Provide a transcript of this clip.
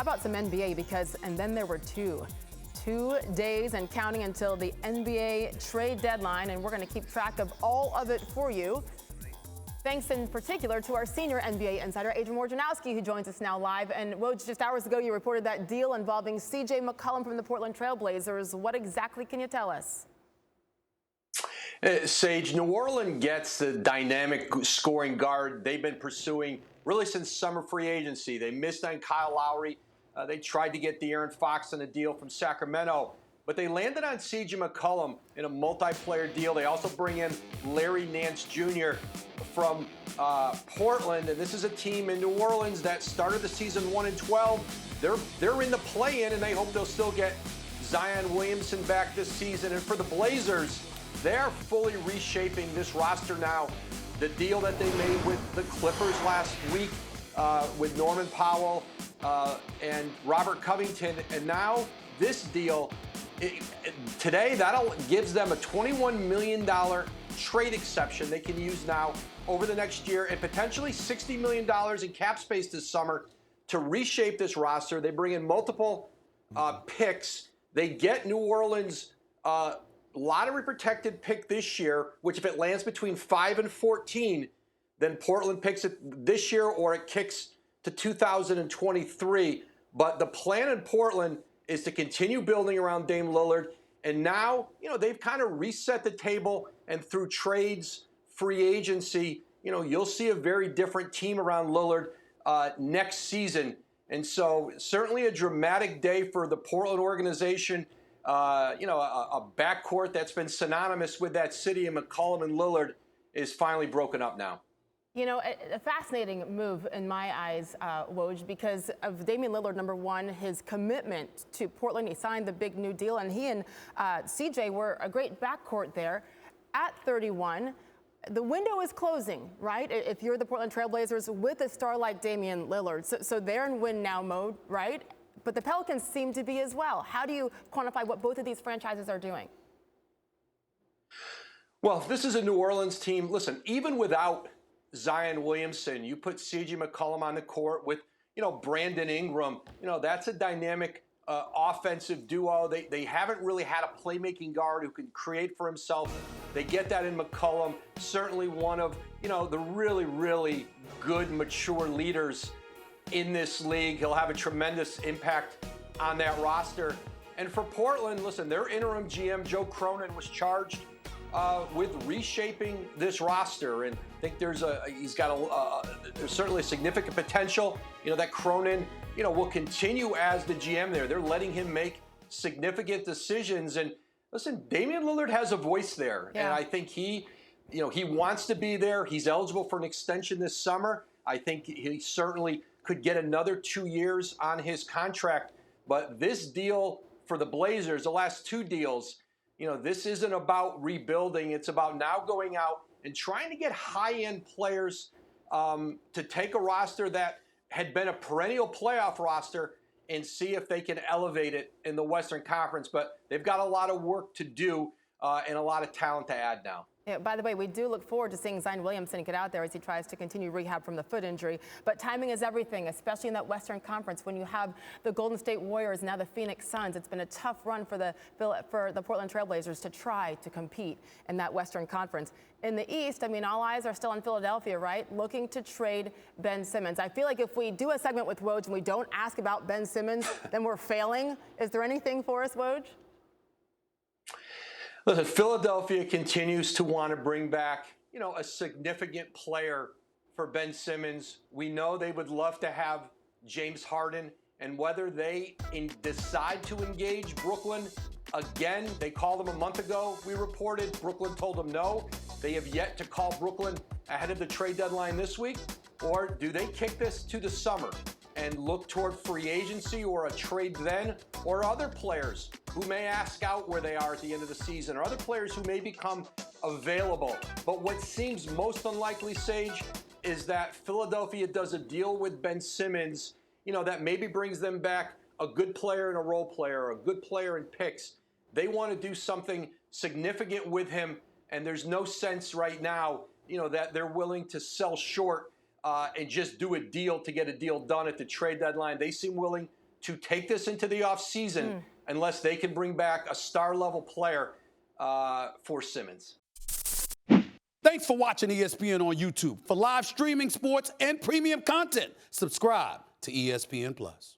how about some NBA? And then there were two days and counting until the NBA trade deadline, and we're going to keep track of all of it for you. Thanks in particular to our senior NBA insider, Adrian Wojnarowski, who joins us now live. And Woj, just hours ago, you reported that deal involving CJ McCollum from the Portland Trail Blazers. What exactly can you tell us? Sage, New Orleans gets the dynamic scoring guard they've been pursuing really since summer free agency. They missed on Kyle Lowry. They tried to get De'Aaron Fox on a deal from Sacramento, but they landed on CJ McCollum in a multi-player deal. They also bring in Larry Nance Jr. from Portland, and this is a team in New Orleans that started the season 1-12. They're in the play-in, and they hope they'll still get Zion Williamson back this season. And for the Blazers, they're fully reshaping this roster now. The deal that they made with the Clippers last week with Norman Powell and Robert Covington, and now this deal, today that gives them a $21 million trade exception they can use now over the next year, and potentially $60 million in cap space this summer to reshape this roster. They bring in multiple picks. They get New Orleans lottery protected pick this year, which if it lands between 5 and 14, then Portland picks it this year, or it kicks to 2023. But the plan in Portland is to continue building around Dame Lillard. And now, they've kind of reset the table, and through trades, free agency, you'll see a very different team around Lillard next season. And so certainly a dramatic day for the Portland organization. A backcourt that's been synonymous with that city, and McCollum and Lillard is finally broken up now. A fascinating move in my eyes, Woj, because of Damian Lillard, number one, his commitment to Portland. He signed the big new deal, and he and CJ were a great backcourt there. At 31, the window is closing, right? If you're the Portland Trail Blazers with a star like Damian Lillard. So they're in win-now mode, right? But the Pelicans seem to be as well. How do you quantify what both of these franchises are doing? Well, this is a New Orleans team. Listen, even without Zion Williamson, you put CJ McCollum on the court with, Brandon Ingram. That's a dynamic offensive duo. They haven't really had a playmaking guard who can create for himself. They get that in McCollum. Certainly one of, the really, really good, mature leaders in this league. He'll have a tremendous impact on that roster. And for Portland, listen, their interim GM, Joe Cronin, was charged with reshaping this roster, and I think there's certainly a significant potential. That Cronin, will continue as the GM there. They're letting him make significant decisions. And listen, Damian Lillard has a voice there, and I think he wants to be there. He's eligible for an extension this summer. I think he certainly could get another 2 years on his contract. But this deal for the Blazers, the last two deals, this isn't about rebuilding. It's about now going out and trying to get high-end players to take a roster that had been a perennial playoff roster and see if they can elevate it in the Western Conference. But they've got a lot of work to do and a lot of talent to add now. Yeah, by the way, we do look forward to seeing Zion Williamson get out there as he tries to continue rehab from the foot injury. But timing is everything, especially in that Western Conference when you have the Golden State Warriors, now the Phoenix Suns. It's been a tough run for the Portland Trail Blazers to try to compete in that Western Conference. In the East, all eyes are still on Philadelphia, right? Looking to trade Ben Simmons. I feel like if we do a segment with Woj and we don't ask about Ben Simmons, then we're failing. Is there anything for us, Woj? Listen, Philadelphia continues to want to bring back, a significant player for Ben Simmons. We know they would love to have James Harden, and whether they decide to engage Brooklyn again, they called them a month ago, we reported. Brooklyn told them no. They have yet to call Brooklyn ahead of the trade deadline this week. Or do they kick this to the summer and look toward free agency or a trade then, or other players who may ask out where they are at the end of the season, or other players who may become available? But what seems most unlikely, Sage, is that Philadelphia does a deal with Ben Simmons, that maybe brings them back a good player and a role player, a good player in picks. They want to do something significant with him, and there's no sense right now, that they're willing to sell short and just do a deal to get a deal done at the trade deadline. They seem willing to take this into the offseason unless they can bring back a star-level player for Simmons. Thanks for watching ESPN on YouTube. For live streaming, sports, and premium content, subscribe to ESPN+.